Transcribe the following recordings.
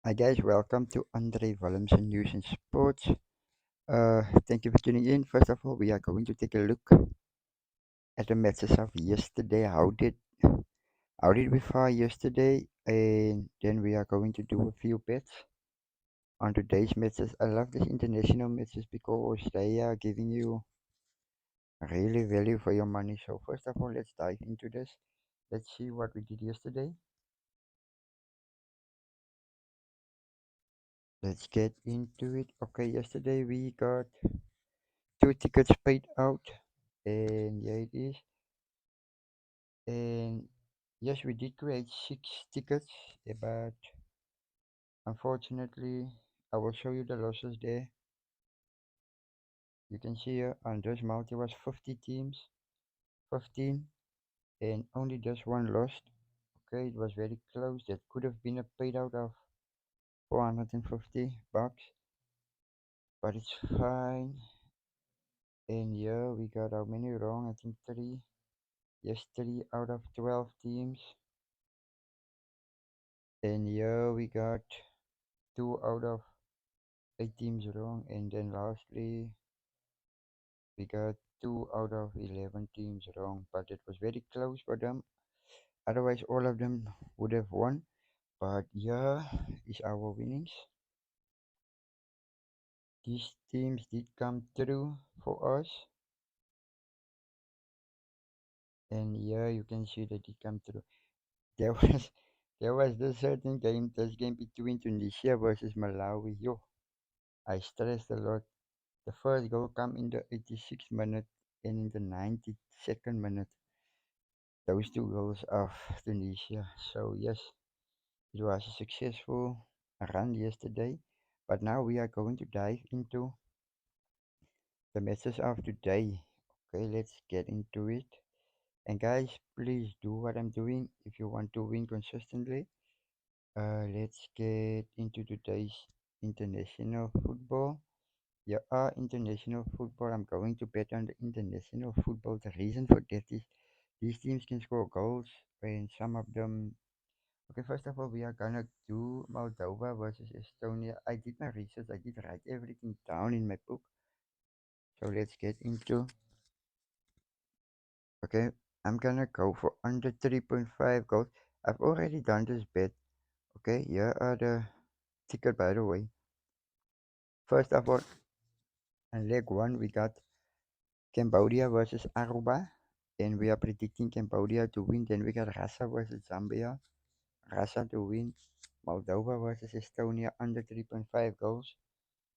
Hi guys, welcome to Andre Willemsen News and Sports. Thank you for tuning in. First of all, we are going to take a look at the matches of yesterday. How did we fare yesterday? And then we are going to do a few bets on today's matches. I love these international matches because they are giving you really value for your money. So first of all, let's dive into this. Let's see what we did yesterday. Let's get into it. Okay, yesterday we got two tickets paid out, and here it is. And yes, we did create six tickets, but unfortunately, I will show you the losses there. You can see here on this multi was 50 teams, 15, and only just one lost. Okay, it was very close. That could have been a paid out of 450 bucks, but it's fine. And here we got how many wrong? I think three. Yes, 3 out of 12 teams. And here we got 2 out of 8 teams wrong. And then lastly, we got 2 out of 11 teams wrong, but it was very close for them. Otherwise, all of them would have won. But here is our winnings. These teams did come through for us, and here you can see that it come through. There was there was this certain game, this game between Tunisia versus Malawi. Yo, I stressed a lot. The first goal come in the 86th minute and in the 92nd minute. Those two goals of Tunisia. So yes, it was a successful run yesterday, but now we are going to dive into the matches of today. Okay, let's get into it. And guys, please do what I'm doing if you want to win consistently. Let's get into today's international football. Here are international football. I'm going to bet on the international football. The reason for that is these teams can score goals, and some of them. Okay, first of all, we are gonna do Moldova versus Estonia. I did my research, I did write everything down in my book. So let's get into. Okay, I'm gonna go for under 3.5 goals. I've already done this bet. Okay, here are the ticket by the way. First of all, on leg one, we got Cambodia versus Aruba, and we are predicting Cambodia to win. Then we got Russia versus Zambia, Russia to win. Moldova versus Estonia under 3.5 goals.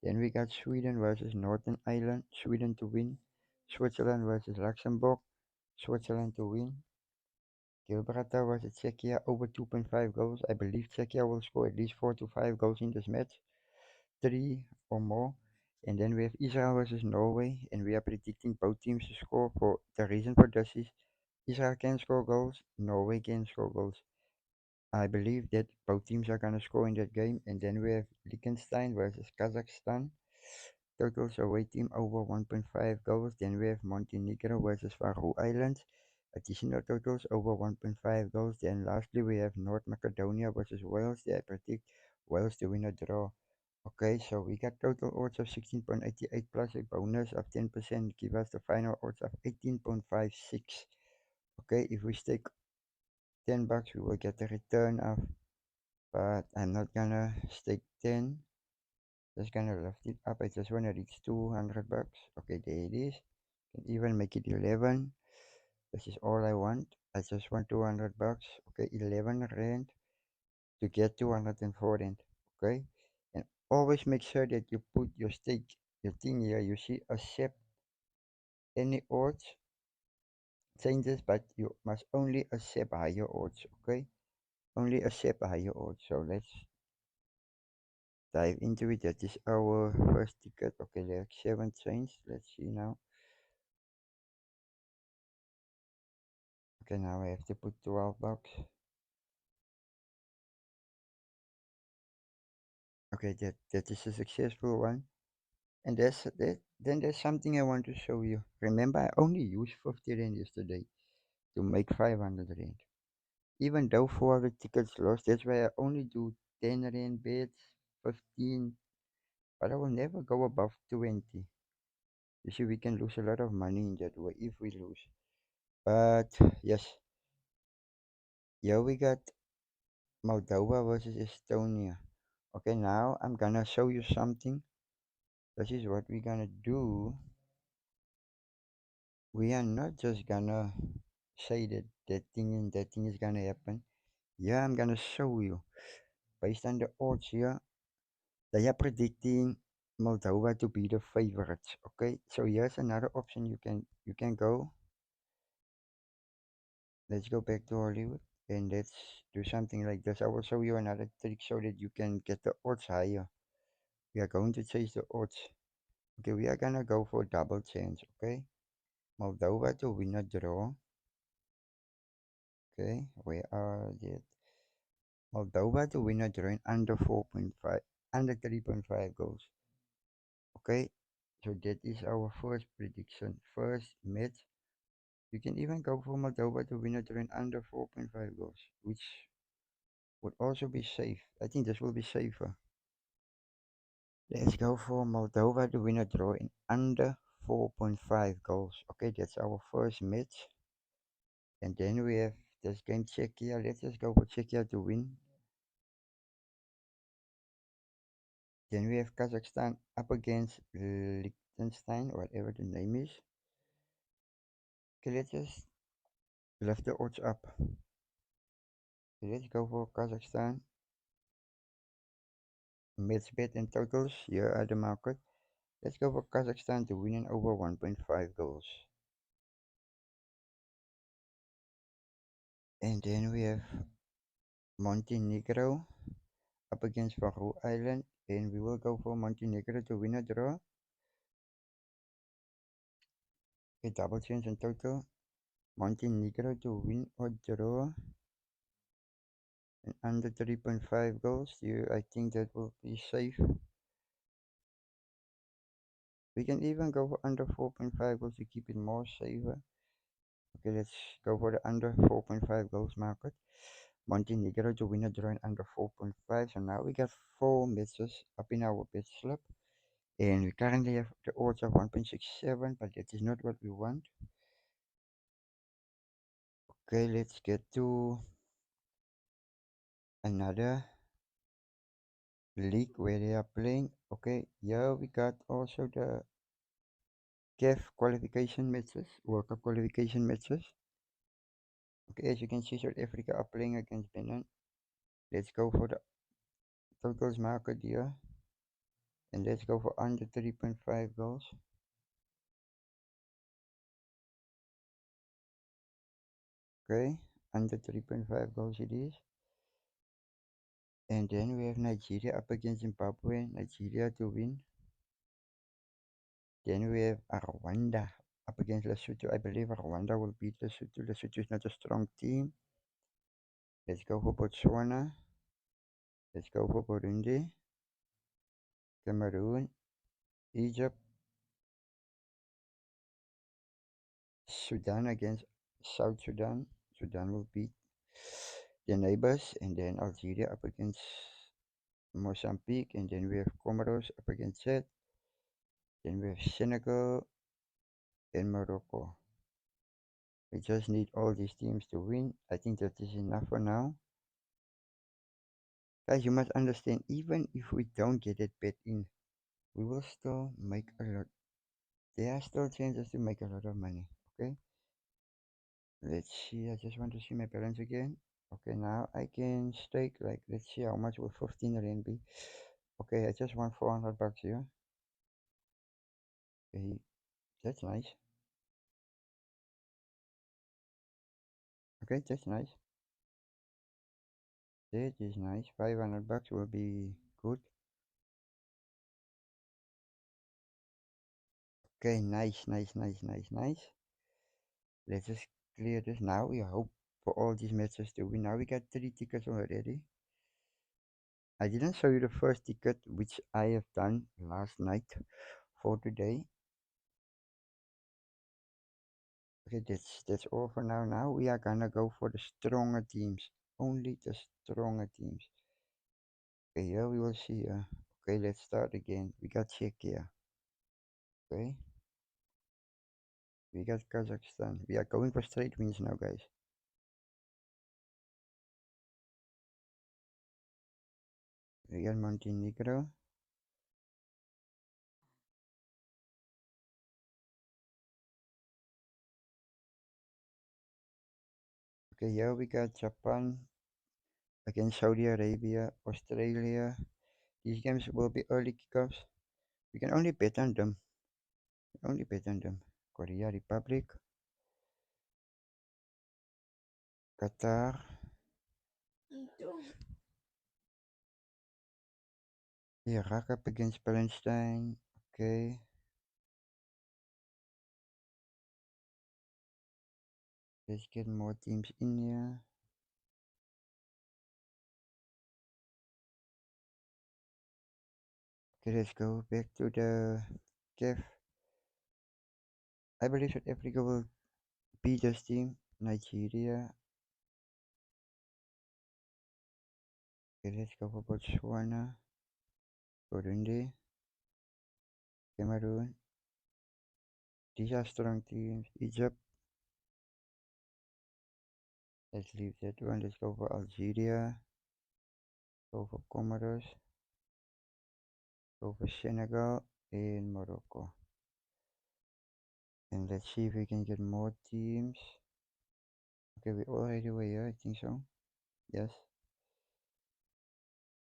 Then we got Sweden versus Northern Ireland, Sweden to win. Switzerland versus Luxembourg, Switzerland to win. Gibraltar versus Czechia over 2.5 goals. I believe Czechia will score at least 4 to 5 goals in this match, 3 or more. And then we have Israel versus Norway, and we are predicting both teams to score. For the reason for this is Israel can score goals, Norway can score goals. I believe that both teams are gonna score in that game. And then we have Liechtenstein versus Kazakhstan. Totals away team over 1.5 goals. Then we have Montenegro versus Faroe Islands. Additional totals over 1.5 goals. Then lastly we have North Macedonia versus Wales. They predict Wales to win a draw. Okay, so we got total odds of 16.88 plus a bonus of 10%, give us the final odds of 18.56. Okay, if we stake 10 bucks, we will get a return of, but I'm not gonna stake 10. Just gonna lift it up. I just wanna reach 200 bucks. Okay, there it is. Can even make it 11. This is all I want. I just want 200 bucks. Okay, 11 rand to get 204 rand. Okay, and always make sure that you put your stake, your thing here. You see accept any odds changes, but you must only accept higher odds. Okay, only accept higher odds. So let's dive into it. That is our first ticket. Okay, there 7 change. Let's see now. Okay, now I have to put 12 bucks. Okay, that is a successful one. And then there's something I want to show you. Remember, I only used 50 rand yesterday to make 500 rand. Even though 400 tickets lost, that's why I only do 10 rand bets, 15, but I will never go above 20. You see, we can lose a lot of money in that way if we lose. But yes, here we got Moldova versus Estonia. Okay, now I'm gonna show you something. This is what we're gonna do. We are not just gonna say that that thing is gonna happen. Yeah, I'm gonna show you based on the odds here. They are predicting Moldova to be the favorites. Okay, so here's another option you can go. Let's go back to Hollywood and let's do something like this. I will show you another trick so that you can get the odds higher. We are going to change the odds. Okay, we are gonna go for double chance. Okay, Moldova to win a draw. Okay, where are they? Moldova to win a draw in under 4.5, under 3.5 goals. Okay, so that is our first prediction. First match. You can even go for Moldova to win a draw in under 4.5 goals, which would also be safe. I think this will be safer. Let's go for Moldova to win a draw in under 4.5 goals. Okay, that's our first match. And then we have this game Czechia. Let's just go for Czechia to win. Then we have Kazakhstan up against Liechtenstein, whatever the name is. Okay, let's just lift the odds up. Okay, let's go for Kazakhstan. Match bet and totals. Here are the market. Let's go for Kazakhstan to win in over 1.5 goals. And then we have Montenegro up against Faroe Island. And we will go for Montenegro to win a draw. A double chance in total. Montenegro to win or draw. And under 3.5 goals. I think that will be safe. We can even go for under 4.5 goals to keep it more safer. Okay, let's go for the under 4.5 goals market. Montenegro to win a draw in under 4.5. So now we got 4 matches up in our bet slip. And we currently have the odds of 1.67, but that is not what we want. Okay, let's get to another league where they are playing. Okay, here we got also the CAF qualification matches, World Cup qualification matches. Okay, as you can see, South Africa are playing against Benin. Let's go for the totals market here. And let's go for under 3.5 goals. Okay, under 3.5 goals it is. And then we have Nigeria up against Zimbabwe. Nigeria to win. Then we have Rwanda up against Lesotho. I believe Rwanda will beat Lesotho. Lesotho is not a strong team. Let's go for Botswana. Let's go for Burundi. Cameroon. Egypt. Sudan against South Sudan. Sudan will beat the neighbors. And then Algeria up against Mozambique. And then we have Comoros up against Chad. Then we have Senegal and Morocco. We just need all these teams to win. I think that is enough for now. Guys, you must understand, even if we don't get it bet in, we will still make a lot. There are still chances to make a lot of money. Okay. Let's see. I just want to see my balance again. Okay, now I can stake, like, let's see how much will 15 rand be. Okay, I just want 400 bucks here. Okay, that's nice. Okay, that's nice. That is nice. 500 bucks will be good. Okay, nice, nice, nice, nice, nice. Let's just clear this now. We hope for all these matches to win. Now we got 3 tickets already. I didn't show you the first ticket, which I have done last night for today. Okay, that's all for now. Now we are gonna go for the stronger teams. Only the stronger teams. Okay, here we will see. Okay, let's start again. We got Czechia. Okay, we got Kazakhstan. We are going for straight wins now, guys. We got Montenegro. Okay, here we got Japan against Saudi Arabia, Australia. These games will be early kickoffs. We can only bet on them. Only bet on them. Korea Republic, Qatar, Iraq up against Palestine. Okay, let's get more teams in here. Okay, let's go back to the CAF. I believe South Africa will beat this team. Nigeria. Okay, let's go for Botswana, Burundi, Cameroon. These are strong teams. Egypt. Let's leave that one. Let's go for Algeria. Go for Comoros. Go for Senegal and Morocco. And let's see if we can get more teams. Okay, we already were here, I think so. Yes.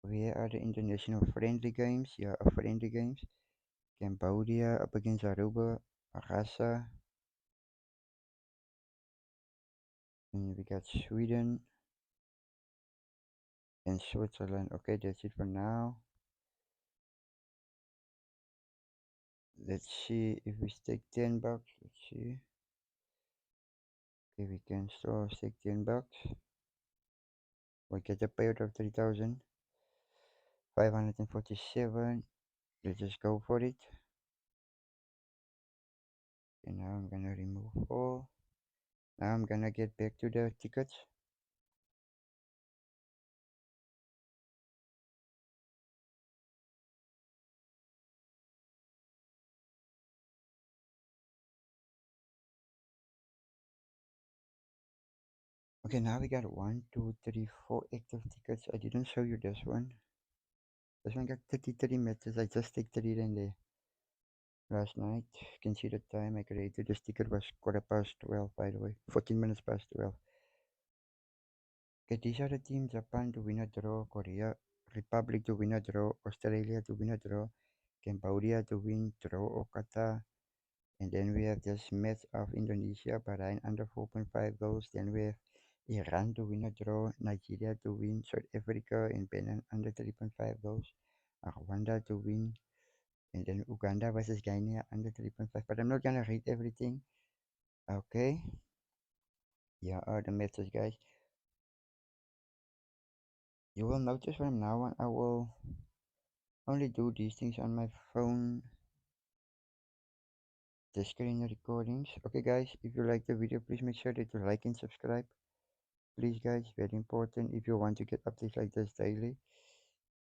Where are the international friendly games? Yeah, friendly games. Cambodia up against Aruba, Rasa. And we got Sweden and Switzerland. Okay, that's it for now. Let's see if we stake 10 bucks. Let's see. Okay, we can still stake 10 bucks. We get a payout of 3,547. Let's just go for it. And now I'm gonna remove all. Now I'm gonna get back to the tickets. Okay, now we got 1, 2, 3, 4 active tickets. I didn't show you this one. This one got 33 matches. I just take 3 in there. Last night, you can see the time I created this ticket was 12:15, by the way. 14 minutes past 12. Okay, these are the teams: Japan to win a draw, Korea Republic to win a draw, Australia to win a draw, Cambodia to win draw or Qatar. And then we have this match of Indonesia, Bahrain under 4.5 goals. Then we have Iran to win a draw, Nigeria to win, South Africa and Benin under 3.5 goals, Rwanda to win, and then Uganda versus Guinea under 3.5. But I'm not gonna read everything. Okay, here are the matches, guys. You will notice from now on I will only do these things on my phone, the screen recordings. Okay, guys, if you like the video, please make sure that you like and subscribe. Please, guys, very important. If you want to get updates like this daily,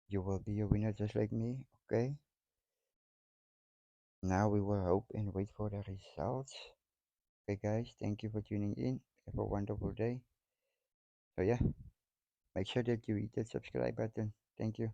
you will be a winner just like me. Okay, now we will hope and wait for the results. Okay, guys, thank you for tuning in. Have a wonderful day. So yeah, make sure that you hit that subscribe button. Thank you.